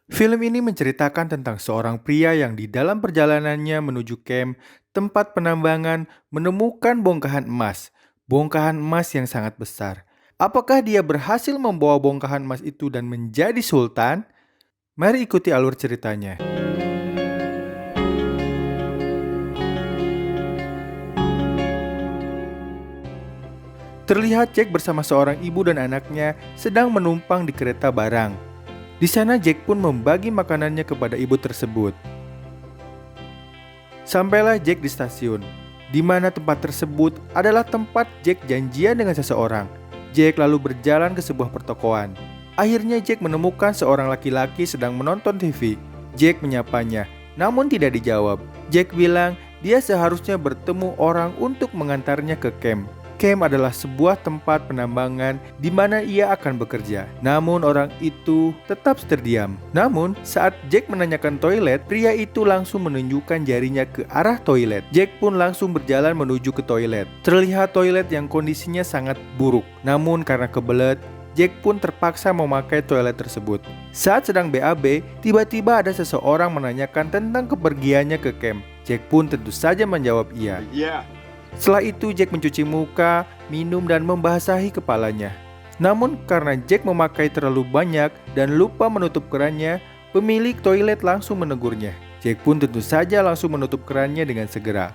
Film ini menceritakan tentang seorang pria yang di dalam perjalanannya menuju camp tempat penambangan menemukan bongkahan emas. Bongkahan emas yang sangat besar. Apakah dia berhasil membawa bongkahan emas itu dan menjadi sultan? Mari ikuti alur ceritanya. Terlihat Jack bersama seorang ibu dan anaknya sedang menumpang di kereta barang. Di sana Jack pun membagi makanannya kepada ibu tersebut. Sampailah Jack di stasiun, di mana tempat tersebut adalah tempat Jack janjian dengan seseorang. Jack lalu berjalan ke sebuah pertokoan. Akhirnya Jack menemukan seorang laki-laki sedang menonton TV. Jack menyapanya, namun tidak dijawab. Jack bilang dia seharusnya bertemu orang untuk mengantarnya ke camp. Camp adalah sebuah tempat penambangan di mana ia akan bekerja. Namun orang itu tetap terdiam. Namun saat Jack menanyakan toilet, pria itu langsung menunjukkan jarinya ke arah toilet. Jack pun langsung berjalan menuju ke toilet. Terlihat toilet yang kondisinya sangat buruk. Namun karena kebelet, Jack pun terpaksa memakai toilet tersebut. Saat sedang BAB, tiba-tiba ada seseorang menanyakan tentang kepergiannya ke camp. Jack pun tentu saja menjawab iya. Setelah itu Jack mencuci muka, minum dan membasahi kepalanya. Namun karena Jack memakai terlalu banyak dan lupa menutup kerannya, pemilik toilet langsung menegurnya. Jack pun tentu saja langsung menutup kerannya dengan segera.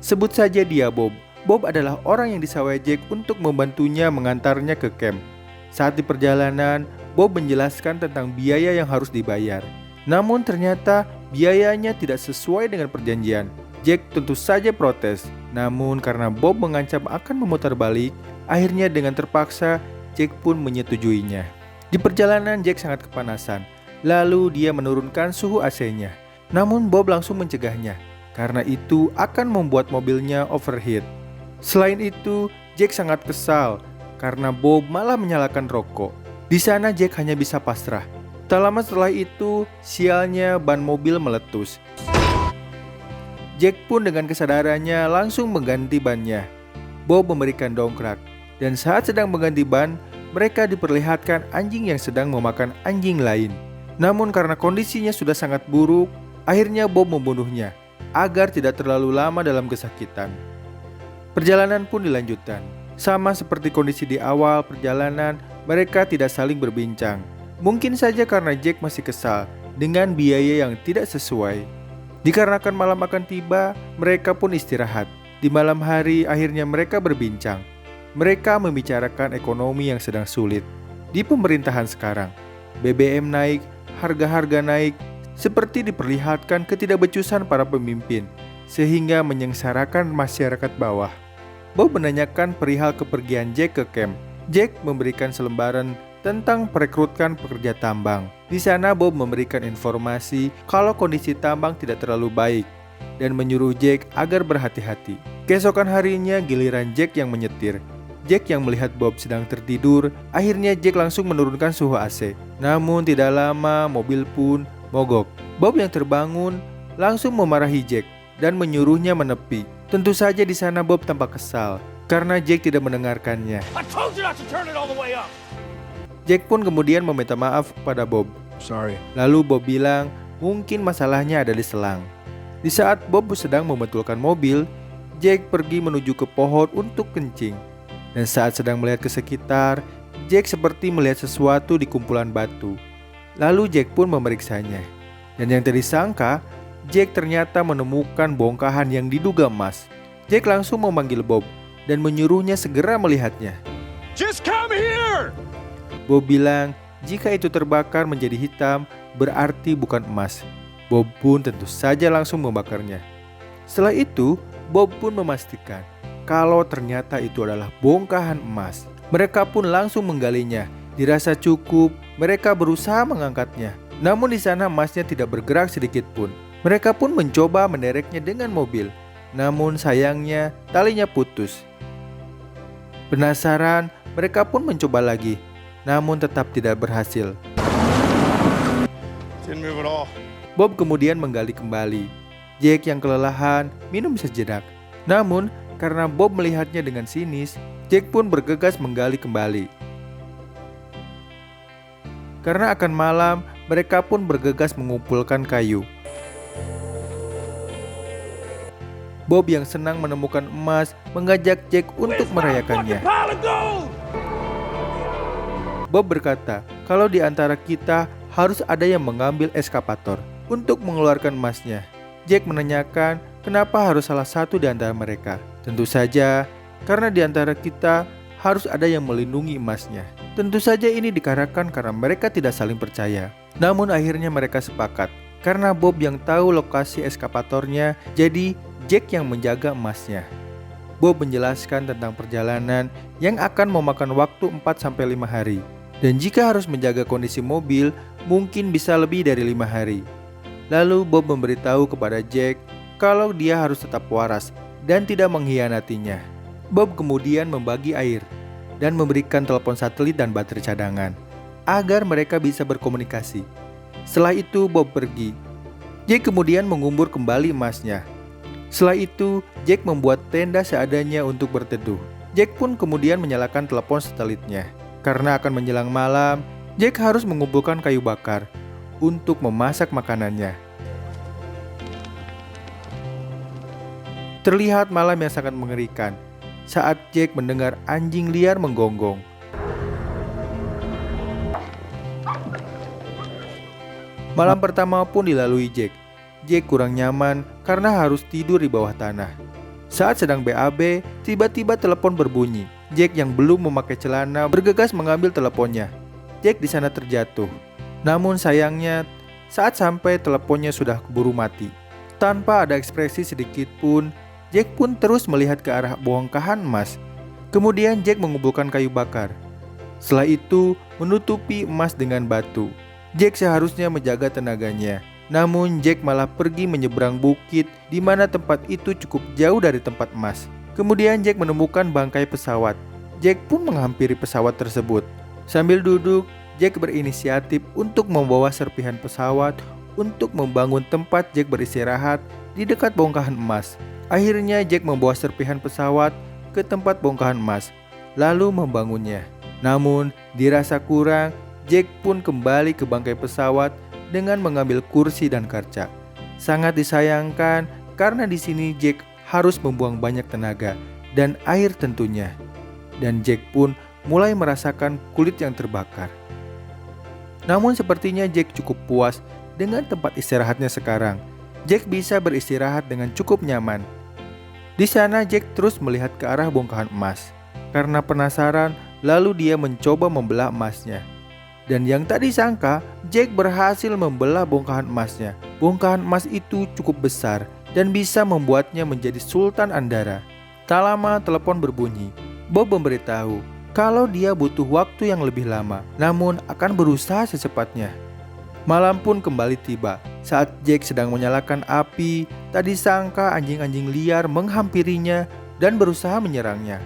Sebut saja dia Bob. Bob adalah orang yang disawai Jack untuk membantunya mengantarnya ke camp. Saat di perjalanan, Bob menjelaskan tentang biaya yang harus dibayar. Namun ternyata biayanya tidak sesuai dengan perjanjian. Jack tentu saja protes, namun karena Bob mengancam akan memutar balik, akhirnya dengan terpaksa Jack pun menyetujuinya. Di perjalanan Jack sangat kepanasan, lalu dia menurunkan suhu AC-nya. Namun Bob langsung mencegahnya, karena itu akan membuat mobilnya overheat. Selain itu, Jack sangat kesal, karena Bob malah menyalakan rokok. Di sana Jack hanya bisa pasrah. Tak lama setelah itu, sialnya ban mobil meletus. Jack pun dengan kesadarannya langsung mengganti bannya. Bob memberikan dongkrak, dan saat sedang mengganti ban, mereka diperlihatkan anjing yang sedang memakan anjing lain. Namun karena kondisinya sudah sangat buruk, akhirnya Bob membunuhnya, agar tidak terlalu lama dalam kesakitan. Perjalanan pun dilanjutkan. Sama seperti kondisi di awal perjalanan, mereka tidak saling berbincang. Mungkin saja karena Jack masih kesal dengan biaya yang tidak sesuai. Dikarenakan malam akan tiba, mereka pun istirahat. Di malam hari akhirnya mereka berbincang. Mereka membicarakan ekonomi yang sedang sulit. Di pemerintahan sekarang, BBM naik, harga-harga naik, seperti diperlihatkan ketidakbecusan para pemimpin, sehingga menyengsarakan masyarakat bawah. Bob menanyakan perihal kepergian Jack ke camp. Jack memberikan selembaran tentang perekrutan pekerja tambang. Di sana Bob memberikan informasi kalau kondisi tambang tidak terlalu baik dan menyuruh Jack agar berhati-hati. Keesokan harinya giliran Jack yang menyetir. Jack yang melihat Bob sedang tertidur, akhirnya Jack langsung menurunkan suhu AC. Namun tidak lama mobil pun mogok. Bob yang terbangun langsung memarahi Jack dan menyuruhnya menepi. Tentu saja di sana Bob tampak kesal karena Jack tidak mendengarkannya. Jack pun kemudian meminta maaf kepada Bob. Lalu Bob bilang mungkin masalahnya ada di selang. Di saat Bob sedang membetulkan mobil, Jack pergi menuju ke pohon untuk kencing. Dan saat sedang melihat ke sekitar, Jack seperti melihat sesuatu di kumpulan batu. Lalu Jack pun memeriksanya. Dan yang tidak disangka, Jack ternyata menemukan bongkahan yang diduga emas. Jack langsung memanggil Bob dan menyuruhnya segera melihatnya. Just come here! Bob bilang, jika itu terbakar menjadi hitam, berarti bukan emas. Bob pun tentu saja langsung membakarnya. Setelah itu, Bob pun memastikan kalau ternyata itu adalah bongkahan emas. Mereka pun langsung menggalinya. Dirasa cukup, mereka berusaha mengangkatnya. Namun di sana emasnya tidak bergerak sedikit pun. Mereka pun mencoba mendereknya dengan mobil. Namun sayangnya, talinya putus. Penasaran, mereka pun mencoba lagi. Namun tetap tidak berhasil. Bob kemudian menggali kembali. Jack yang kelelahan minum sejenak. Namun karena Bob melihatnya dengan sinis, Jack pun bergegas menggali kembali. Karena akan malam, Mereka pun bergegas mengumpulkan kayu. Bob yang senang menemukan emas mengajak Jack untuk merayakannya. Bob berkata, kalau di antara kita harus ada yang mengambil eskavator untuk mengeluarkan emasnya. Jack menanyakan kenapa harus salah satu di antara mereka. Tentu saja karena di antara kita harus ada yang melindungi emasnya. Tentu saja ini dikarenakan karena mereka tidak saling percaya. Namun akhirnya mereka sepakat. Karena Bob yang tahu lokasi eskavatornya, jadi Jack yang menjaga emasnya. Bob menjelaskan tentang perjalanan yang akan memakan waktu 4-5 hari. Dan jika harus menjaga kondisi mobil, mungkin bisa lebih dari 5 hari. Lalu Bob memberitahu kepada Jack kalau dia harus tetap waras dan tidak mengkhianatinya. Bob kemudian membagi air dan memberikan telepon satelit dan baterai cadangan agar mereka bisa berkomunikasi. Setelah itu Bob pergi. Jack kemudian mengubur kembali emasnya. Setelah itu Jack membuat tenda seadanya untuk berteduh. Jack pun kemudian menyalakan telepon satelitnya. Karena akan menjelang malam, Jack harus mengumpulkan kayu bakar untuk memasak makanannya. Terlihat malam yang sangat mengerikan saat Jack mendengar anjing liar menggonggong. Malam pertama pun dilalui Jack. Jack kurang nyaman karena harus tidur di bawah tanah. Saat sedang BAB, tiba-tiba telepon berbunyi. Jack yang belum memakai celana bergegas mengambil teleponnya. Jack di sana terjatuh. Namun sayangnya, saat sampai teleponnya sudah keburu mati. Tanpa ada ekspresi sedikit pun, Jack pun terus melihat ke arah bongkahan emas. Kemudian Jack mengumpulkan kayu bakar. Setelah itu, menutupi emas dengan batu. Jack seharusnya menjaga tenaganya. Namun Jack malah pergi menyeberang bukit di mana tempat itu cukup jauh dari tempat emas. Kemudian Jack menemukan bangkai pesawat. Jack pun menghampiri pesawat tersebut. Sambil duduk, Jack berinisiatif untuk membawa serpihan pesawat untuk membangun tempat Jack beristirahat di dekat bongkahan emas. Akhirnya Jack membawa serpihan pesawat ke tempat bongkahan emas, lalu membangunnya. Namun dirasa kurang, Jack pun kembali ke bangkai pesawat dengan mengambil kursi dan kaca. Sangat disayangkan karena di sini Jack harus membuang banyak tenaga dan air tentunya. Dan Jack pun mulai merasakan kulit yang terbakar. Namun sepertinya Jack cukup puas dengan tempat istirahatnya sekarang. Jack bisa beristirahat dengan cukup nyaman. Di sana Jack terus melihat ke arah bongkahan emas. Karena penasaran, lalu dia mencoba membelah emasnya. Dan yang tak disangka, Jack berhasil membelah bongkahan emasnya. Bongkahan emas itu cukup besar dan bisa membuatnya menjadi Sultan Andara. Tak lama telepon berbunyi. Bob memberitahu kalau dia butuh waktu yang lebih lama, namun akan berusaha secepatnya. Malam pun kembali tiba. Saat Jack sedang menyalakan api, tak disangka anjing-anjing liar menghampirinya dan berusaha menyerangnya.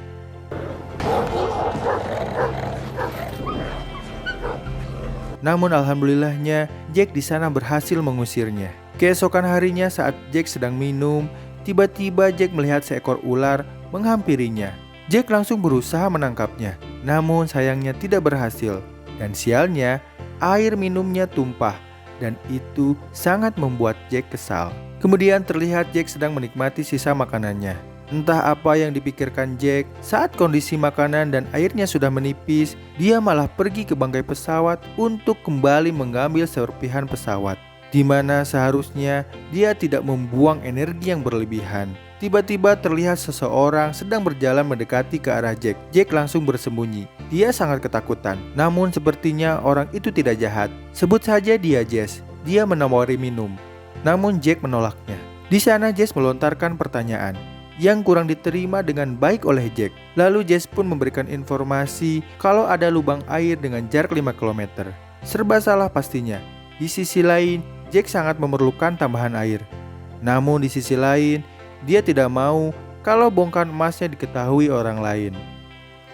Namun alhamdulillahnya Jack di sana berhasil mengusirnya. Keesokan harinya saat Jack sedang minum, tiba-tiba Jack melihat seekor ular menghampirinya. Jack langsung berusaha menangkapnya, namun sayangnya tidak berhasil. Dan sialnya, air minumnya tumpah dan itu sangat membuat Jack kesal. Kemudian terlihat Jack sedang menikmati sisa makanannya. Entah apa yang dipikirkan Jack, saat kondisi makanan dan airnya sudah menipis, dia malah pergi ke bangkai pesawat untuk kembali mengambil serpihan pesawat, di mana seharusnya dia tidak membuang energi yang berlebihan. Tiba-tiba terlihat seseorang sedang berjalan mendekati ke arah Jack. Jack langsung bersembunyi. Dia sangat ketakutan, namun sepertinya orang itu tidak jahat. Sebut saja dia Jess. Dia menawari minum, namun Jack menolaknya. Di sana Jess melontarkan pertanyaan yang kurang diterima dengan baik oleh Jack. Lalu Jess pun memberikan informasi kalau ada lubang air dengan jarak 5 km. Serba salah pastinya. Di sisi lain, Jack sangat memerlukan tambahan air. Namun di sisi lain, dia tidak mau kalau bongkahan emasnya diketahui orang lain.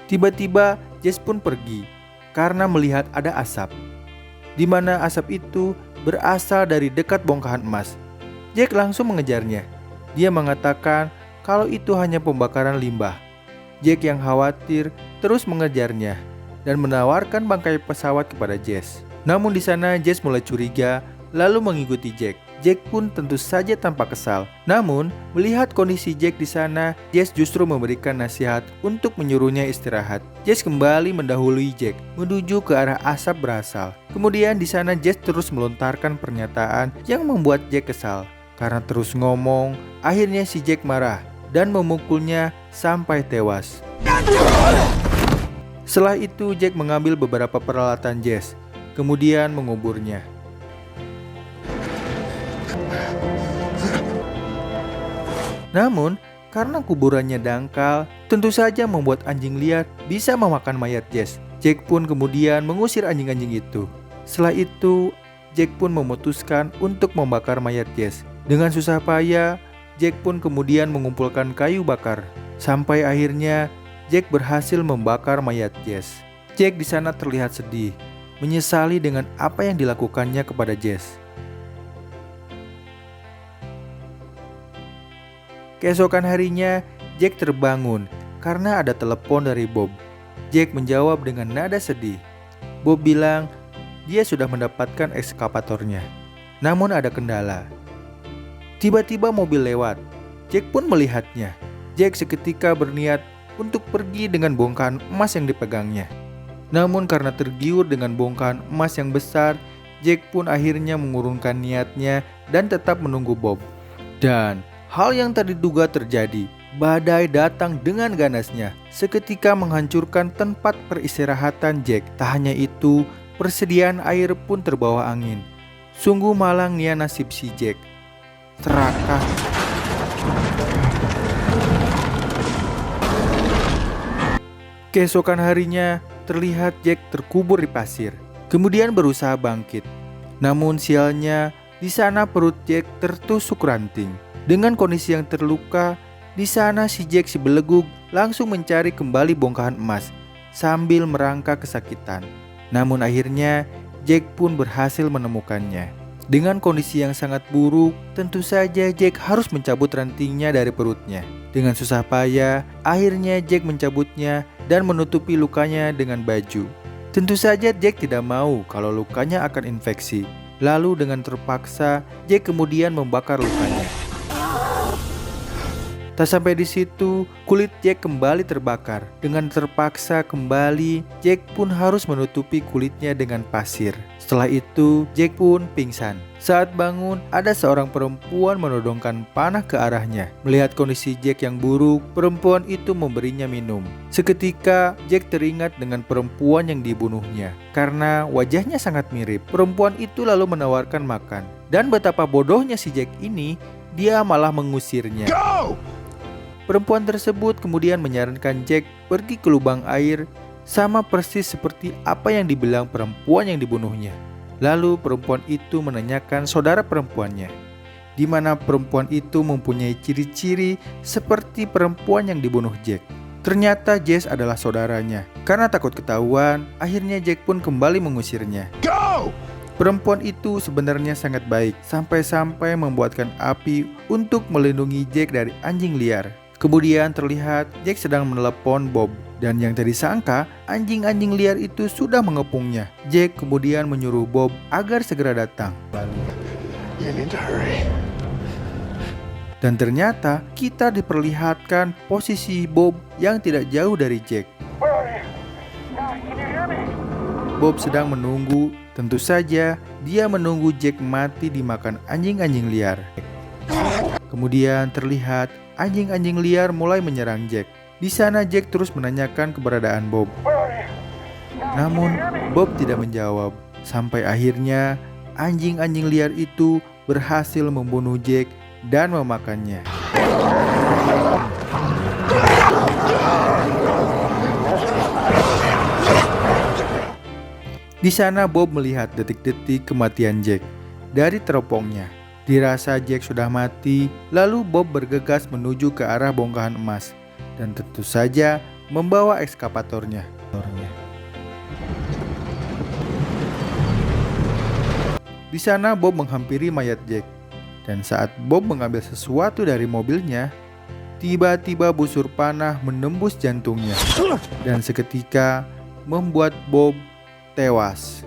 Tiba-tiba Jess pun pergi karena melihat ada asap, di mana asap itu berasal dari dekat bongkahan emas. Jack langsung mengejarnya. Dia mengatakan kalau itu hanya pembakaran limbah. Jack yang khawatir terus mengejarnya dan menawarkan bangkai pesawat kepada Jess. Namun di sana Jess mulai curiga, lalu mengikuti Jack. Jack pun tentu saja tampak kesal. Namun, melihat kondisi Jack di sana, Jess justru memberikan nasihat untuk menyuruhnya istirahat. Jess kembali mendahului Jack, menuju ke arah asap berasal. Kemudian di sana Jess terus melontarkan pernyataan yang membuat Jack kesal. Karena terus ngomong, akhirnya si Jack marah dan memukulnya sampai tewas. Setelah itu Jack mengambil beberapa peralatan Jess, kemudian menguburnya. Namun, karena kuburannya dangkal, tentu saja membuat anjing liar bisa memakan mayat Jess. Jack pun kemudian mengusir anjing-anjing itu. Setelah itu, Jack pun memutuskan untuk membakar mayat Jess. Dengan susah payah, Jack pun kemudian mengumpulkan kayu bakar. Sampai akhirnya, Jack berhasil membakar mayat Jess. Jack di sana terlihat sedih, menyesali dengan apa yang dilakukannya kepada Jess. Keesokan harinya, Jack terbangun karena ada telepon dari Bob. Jack menjawab dengan nada sedih. Bob bilang dia sudah mendapatkan ekskavatornya. Namun ada kendala. Tiba-tiba mobil lewat. Jack pun melihatnya. Jack seketika berniat untuk pergi dengan bongkahan emas yang dipegangnya. Namun karena tergiur dengan bongkahan emas yang besar, Jack pun akhirnya mengurungkan niatnya dan tetap menunggu Bob. Dan hal yang tak diduga terjadi. Badai datang dengan ganasnya, seketika menghancurkan tempat peristirahatan Jack. Tak hanya itu, persediaan air pun terbawa angin. Sungguh malangnya nasib si Jack. Serakah. Keesokan harinya, terlihat Jack terkubur di pasir, kemudian berusaha bangkit. Namun sialnya, di sana perut Jack tertusuk ranting. Dengan kondisi yang terluka, di sana si Jack si belegug langsung mencari kembali bongkahan emas sambil merangkak kesakitan. Namun akhirnya Jack pun berhasil menemukannya. Dengan kondisi yang sangat buruk, tentu saja Jack harus mencabut rantingnya dari perutnya. Dengan susah payah, akhirnya Jack mencabutnya dan menutupi lukanya dengan baju. Tentu saja Jack tidak mau kalau lukanya akan infeksi. Lalu dengan terpaksa, Jack kemudian membakar lukanya. Tak sampai di situ, kulit Jack kembali terbakar. Dengan terpaksa kembali, Jack pun harus menutupi kulitnya dengan pasir. Setelah itu, Jack pun pingsan. Saat bangun, ada seorang perempuan menodongkan panah ke arahnya. Melihat kondisi Jack yang buruk, perempuan itu memberinya minum. Seketika, Jack teringat dengan perempuan yang dibunuhnya. Karena wajahnya sangat mirip, perempuan itu lalu menawarkan makan. Dan betapa bodohnya si Jack ini, dia malah mengusirnya. Go! Perempuan tersebut kemudian menyarankan Jack pergi ke lubang air, sama persis seperti apa yang dibilang perempuan yang dibunuhnya. Lalu perempuan itu menanyakan saudara perempuannya, di mana perempuan itu mempunyai ciri-ciri seperti perempuan yang dibunuh Jack. Ternyata Jess adalah saudaranya. Karena takut ketahuan, akhirnya Jack pun kembali mengusirnya. Go! Perempuan itu sebenarnya sangat baik, sampai-sampai membuatkan api untuk melindungi Jack dari anjing liar. Kemudian terlihat Jack sedang menelepon Bob, dan yang tadi sangka anjing-anjing liar itu sudah mengepungnya. Jack kemudian menyuruh Bob agar segera datang. You need to hurry. Dan ternyata kita diperlihatkan posisi Bob yang tidak jauh dari Jack. Bob sedang menunggu, tentu saja dia menunggu Jack mati dimakan anjing-anjing liar. Kemudian terlihat anjing-anjing liar mulai menyerang Jack. Di sana Jack terus menanyakan keberadaan Bob. Namun Bob tidak menjawab. Sampai akhirnya anjing-anjing liar itu berhasil membunuh Jack dan memakannya. Di sana Bob melihat detik-detik kematian Jack dari teropongnya. Dirasa Jack sudah mati, lalu Bob bergegas menuju ke arah bongkahan emas dan tentu saja membawa ekskavatornya. Di sana Bob menghampiri mayat Jack, dan saat Bob mengambil sesuatu dari mobilnya, tiba-tiba busur panah menembus jantungnya dan seketika membuat Bob tewas.